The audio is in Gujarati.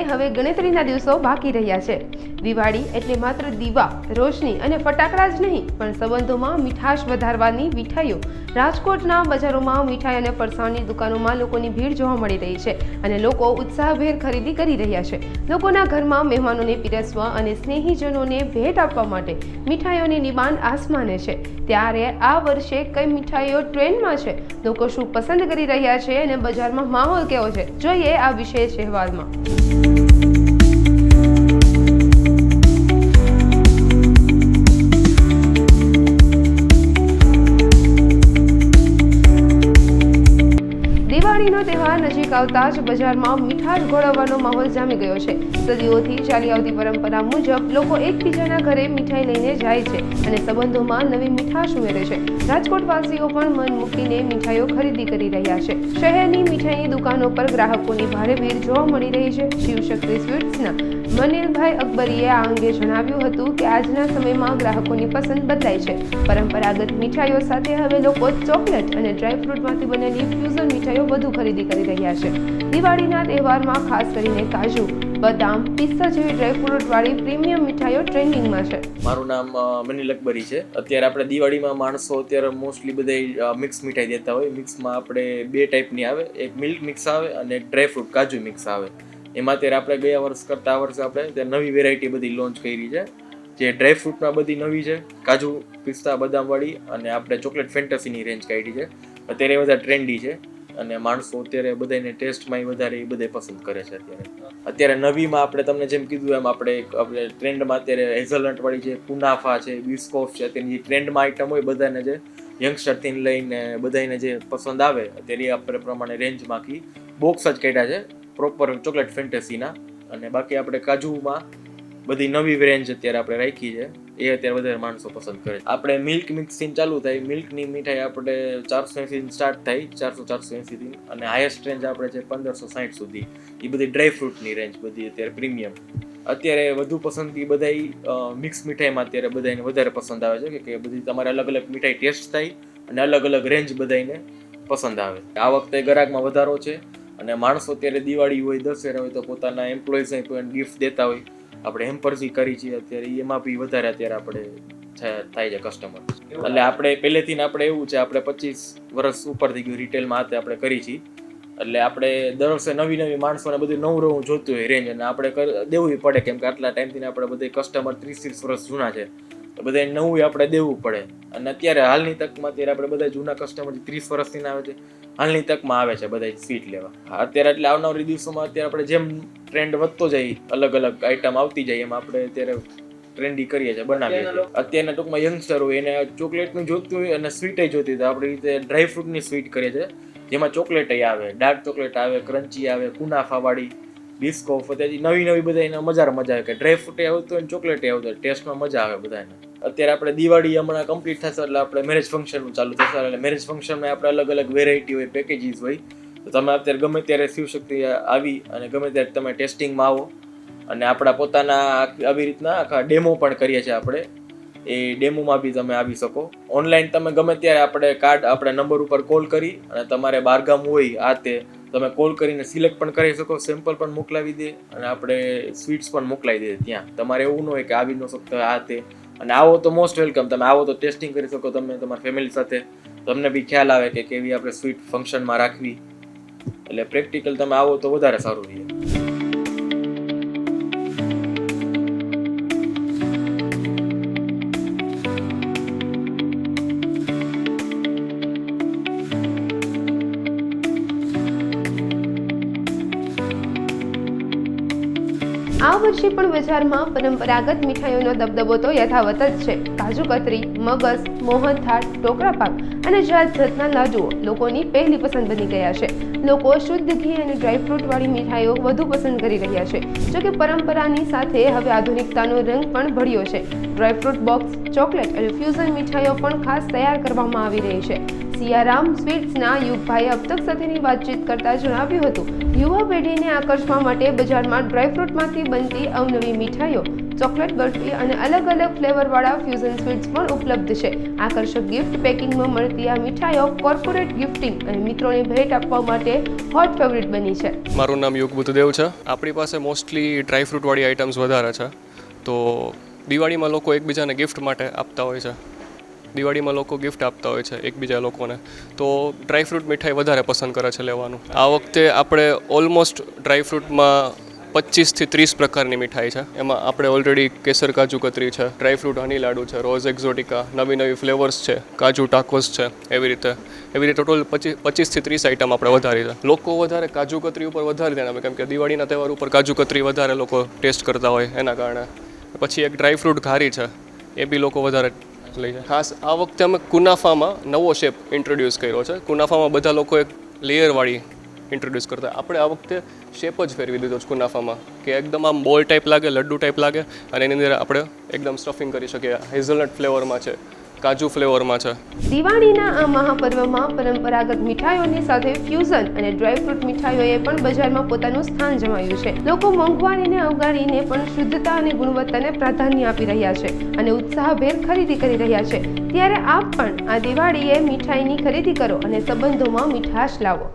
હવે ગણતરીના દિવસો બાકી રહ્યા છે। દિવાળી એટલે માત્ર દીવા, રોશની અને ફટાકડા જ નહીં, પણ સંબંધોમાં મીઠાશ વધારવાની મીઠાઈઓ। રાજકોટના બજારોમાં મીઠાઈ અને ફરસાણની દુકાનોમાં લોકોની ભીડ જોવા મળી રહી છે અને લોકો ઉત્સાહભેર ખરીદી કરી રહ્યા છે। લોકોના ઘરમાં મહેમાનોને પીરસવા અને સ્નેહીજનોને ભેટ આપવા માટે મીઠાઈઓની ડિમાન્ડ આસમાને છે। ત્યારે આ વર્ષે કઈ મીઠાઈઓ ટ્રેન્ડમાં છે, લોકો શું પસંદ કરી રહ્યા છે અને બજારમાં માહોલ કેવો છે, જોઈએ આ વિશેષ અહેવાલમાં। દિવાળીનો તહેવાર નજીક આવતા જ બજારમાં મીઠાશ ઘોળવવાનો માહોલ જામી ગયો છે। સદીઓથી ચાલી આવતી પરંપરા મુજબ લોકો એકબીજાના ઘરે મીઠાઈ લઈને જાય છે અને સંબંધોમાં નવી મીઠાશ ઉમેરે છે। રાજકોટવાસીઓ પણ મન મૂકીને મીઠાઈઓ ખરીદી કરી રહ્યા છે। શહેરની મીઠાઈની દુકાનો પર ગ્રાહકોની ભારે ભીડ જોવા મળી રહી છે। શિવશક્તિ સ્વીટ્સના મનિલભાઈ અકબરીએ આ અંગે જણાવ્યું હતું કે આજના સમયમાં ગ્રાહકોની પસંદ બદલાય છે। પરંપરાગત મીઠાઈઓ સાથે હવે લોકો ચોકલેટ અને ડ્રાયફ્રૂટમાંથી બનેલી ફ્યુઝન મીઠાઈઓ વધુ ખરીદી કરી રહ્યા છે। દિવાળીના તહેવારમાં ખાસ કરીને કાજુ, બદામ, પિસ્તા જેવી ડ્રાયફ્રૂટવાળી પ્રીમિયમ મીઠાઈઓ ટ્રેન્ડિંગમાં છે। મારું નામ મનિલ અકબરી છે। અત્યારે આપણે દિવાળીમાં માણસો અત્યારે મોસ્ટલી બધા મિક્સ મીઠાઈ દેતા હોય। મિક્સમાં આપણે બે ટાઈપની આવે, એક મિલ્ક મિક્સ આવે અને એક ડ્રાયફ્રૂટ કાજુ મિક્સ આવે। એમાં અત્યારે આપણે ગયા વર્ષ કરતાં આ વર્ષે આપણે નવી વેરાયટી બધી લોન્ચ કરી છે, જે ડ્રાયફ્રૂટમાં બધી નવી છે, કાજુ, પિસ્તા, બદામવાળી, અને આપણે ચોકલેટ ફેન્ટસીની રેન્જ કાઢી છે। અત્યારે એ બધા ટ્રેન્ડી છે અને માણસો અત્યારે બધાને ટેસ્ટમાં વધારે એ બધા પસંદ કરે છે। અત્યારે નવીમાં આપણે તમને જેમ કીધું એમ આપણે ટ્રેન્ડમાં અત્યારે હેઝલનટવાળી છે, કુનાફા છે, બિસ્કોફ છે, અત્યારની જે ટ્રેન્ડમાં આઈટમ હોય બધાને જે યંગસ્ટરથી લઈને બધાને જે પસંદ આવે અત્યારે એ આપણે પ્રમાણે રેન્જમાંથી બોક્સ જ કાઢ્યા છે પ્રોપર ચોકલેટ ફેન્ટસીના। અને બાકી આપણે કાજુમાં બધી નવી રેન્જ અત્યારે આપણે રાખી છે, એ અત્યારે વધારે માણસો પસંદ કરે છે। આપણે મિલ્ક મિક્સથી ચાલુ થાય, મિલ્કની મીઠાઈ આપણે 480 સ્ટાર્ટ થાય, 480 અને હાઈએસ્ટ રેન્જ આપણે છે 1560 સુધી। એ બધી ડ્રાયફ્રૂટની રેન્જ બધી અત્યારે પ્રીમિયમ। અત્યારે વધુ પસંદગી બધા મિક્સ મીઠાઈમાં અત્યારે બધાને વધારે પસંદ આવે છે કે બધી તમારે અલગ અલગ મીઠાઈ ટેસ્ટ થાય અને અલગ અલગ રેન્જ બધાને પસંદ આવે। આ વખતે ગ્રાહકમાં વધારો છે અને માણસો અત્યારે દિવાળી હોય, દશેરા હોય તો પોતાના એમ્પ્લોઈઝને કોઈ ગિફ્ટ દેતા હોય। આપણે હેમ્પર્સી કરી છીએ અત્યારે, એમાં બી વધારે અત્યારે આપણે થાય છે કસ્ટમર। એટલે આપણે પહેલેથી આપણે એવું છે, આપણે 25 વર્ષ ઉપર થઈ ગયું રિટેલમાં હાથે આપણે કરી છીએ, એટલે આપણે દર વર્ષે નવી માણસોને બધું નવું જોતું હોય રેન્જ, અને આપણે દેવું પડે કેમ કે આટલા ટાઈમથી આપણે બધા કસ્ટમર 30 વર્ષ જૂના છે, તો બધા નવું આપણે દેવું પડે। અને અત્યારે હાલની તકમાં અત્યારે આપણે બધા જૂના કસ્ટમર 30 વર્ષથી આવે છે, હાલની તકમાં આવે છે બધા સ્વીટ લેવા। અત્યારે એટલે આવનારી દિવસોમાં અત્યારે આપણે જેમ ટ્રેન્ડ વધતો જાય, અલગ અલગ આઈટમ આવતી જાય, એમ આપણે અત્યારે ટ્રેન્ડી કરીએ છીએ, બનાવીએ છીએ। અત્યારના ટૂંકમાં યંગસ્ટર હોય એને ચોકલેટનું જોતું હોય અને સ્વીટ જોતી હોય, તો આપણે રીતે ડ્રાયફ્રૂટની સ્વીટ કરીએ છીએ, જેમાં ચોકલેટ આવે, ડાર્ક ચોકલેટ આવે, ક્રન્ચી આવે, કુનાફાવાળી, બિસ્કોફ, નવી બધા એને મજા આવે કે ડ્રાયફ્રૂટ આવતું હોય ને ચોકલેટ આવતું હોય, ટેસ્ટમાં મજા આવે બધાને। અત્યારે આપણે દિવાળી હમણાં કમ્પ્લીટ થશે એટલે આપણે મેરેજ ફંક્શનનું ચાલુ થશે, એટલે મેરેજ ફંક્શનમાં આપણે અલગ અલગ વેરાયટી હોય, પેકેજીસ હોય, તો તમે અત્યારે ગમે ત્યારે શિવશક્તિ આવી અને ગમે ત્યારે તમે ટેસ્ટિંગમાં આવો, અને આપણા પોતાના આવી રીતના આખા ડેમો પણ કરીએ છીએ આપણે, એ ડેમોમાં બી તમે આવી શકો। ઓનલાઈન તમે ગમે ત્યારે આપણે કાર્ડ આપણા નંબર ઉપર કોલ કરી અને તમારે બહારગામ હોય આ તે તમે કોલ કરીને સિલેક્ટ પણ કરી શકો, સેમ્પલ પણ મોકલાવી દે અને આપણે સ્વીટ્સ પણ મોકલાવી દે ત્યાં। તમારે એવું ન હોય કે આવી ન શકતો આ તે, અને આવો તો મોસ્ટ વેલકમ, તમે આવો તો ટેસ્ટિંગ કરી શકો તમે તમારી ફેમિલી સાથે, તમને બી ખ્યાલ આવે કે કેવી આપણે સ્વીટ ફંક્શનમાં રાખવી, એટલે પ્રેક્ટિકલ તમે આવો તો વધારે સારું રહે। આ વર્ષે પણ બજારમાં પરંપરાગત મીઠાઈઓનો દબદબો તો યથાવત જ છે। કાજુ કતરી, મગસ, મોહનથાળ, ટોકરા પાક અને જાત જાતના લાડુઓ લોકોની પહેલી પસંદ બની ગયા છે। લોકો શુદ્ધ ઘી અને ડ્રાયફ્રૂટવાળી મીઠાઈઓ વધુ પસંદ કરી રહ્યા છે। જોકે પરંપરાની સાથે હવે આધુનિકતાનો રંગ પણ ભળ્યો છે। ડ્રાયફ્રૂટ બોક્સ, ચોકલેટ અને ફ્યુઝન મીઠાઈઓ પણ ખાસ તૈયાર કરવામાં આવી રહી છે। સિયારામ સ્વીટ્સના યુગભાઈએ અબતક સાથેની વાતચીત કરતા જણાવ્યું હતું, યુવા પેઢીને આકર્ષવા માટે બજારમાં ડ્રાયફ્રૂટમાંથી બનતી અવનવી મીઠાઈઓ, ચોકલેટ બરફી અને અલગ અલગ ફ્લેવરવાળા ફ્યુઝન સ્વીટ્સ પણ ઉપલબ્ધ છે. આકર્ષક ગિફ્ટ પેકિંગમાં મળતી આ મીઠાઈઓ કોર્પોરેટ ગિફ્ટિંગ અને મિત્રોને ભેટ આપવા માટે હોટ ફેવરિટ બની છે. મારું નામ યુગ બુદ્ધદેવ છે. આપણી પાસે મોસ્ટલી ડ્રાયફ્રૂટવાળી આઇટમ્સ વધારે છે. તો દિવાળીમાં લોકો એકબીજાને ગિફ્ટ માટે આપતા હોય છે. દિવાળીમાં લોકો ગિફ્ટ આપતા હોય છે એકબીજા લોકોને, તો ડ્રાયફ્રૂટ મીઠાઈ વધારે પસંદ કરે છે લેવાનું. આ વખતે આપણે ઓલમોસ્ટ ડ્રાયફ્રૂટમાં 25 થી 30 પ્રકારની મીઠાઈ છે. એમાં આપણે ઓલરેડી કેસર કાજુ કતરી છે, ડ્રાયફ્રૂટ હની લાડુ છે, રોઝ એક્ઝોટિકા, નવી ફ્લેવર્સ છે, કાજુ ટાકોસ છે, એવી રીતે ટોટલ 25 થી 30 આઈટમ આપણે વધારી છે. લોકો વધારે કાજુ કતરી ઉપર વધારે ધ્યાન આપે, કેમ કે દિવાળીના તહેવાર ઉપર કાજુ કતરી વધારે લોકો ટેસ્ટ કરતા હોય એના કારણે. પછી એક ડ્રાયફ્રૂટ ઘારી છે, એ બી લોકો વધારે લઈ છે. ખાસ આ વખતે અમે કુનાફામાં નવો શેપ ઇન્ટ્રોડ્યુસ કર્યો છે. કુનાફામાં બધા લોકો એક લેયરવાળી ઇન્ટ્રોડ્યુસ કરતા, આપણે આ વખતે શેપ જ ફેરવી દીધો છે કુનાફામાં, કે એકદમ આમ બોલ ટાઈપ લાગે, લડ્ડુ ટાઈપ લાગે, અને એની અંદર આપણે એકદમ સ્ટફિંગ કરી શકીએ. હેઝલનટ ફ્લેવરમાં છે, કાજુ ફ્લેવરમાં છે. દિવાળીના આ મહાપર્વમાં પરંપરાગત મીઠાઈઓની સાથે ફ્યુઝન અને ડ્રાયફ્રૂટ મીઠાઈઓએ પણ બજારમાં પોતાનું સ્થાન જમાવ્યું છે. લોકો મોંઘવારીને અવગણીને પણ શુદ્ધતા અને ગુણવત્તાને પ્રાધાન્ય આપી રહ્યા છે અને ઉત્સાહભેર ખરીદી કરી રહ્યા છે. ત્યારે આપ પણ આ દિવાળીએ મીઠાઈની ખરીદી કરો અને સંબંધોમાં મીઠાશ લાવો.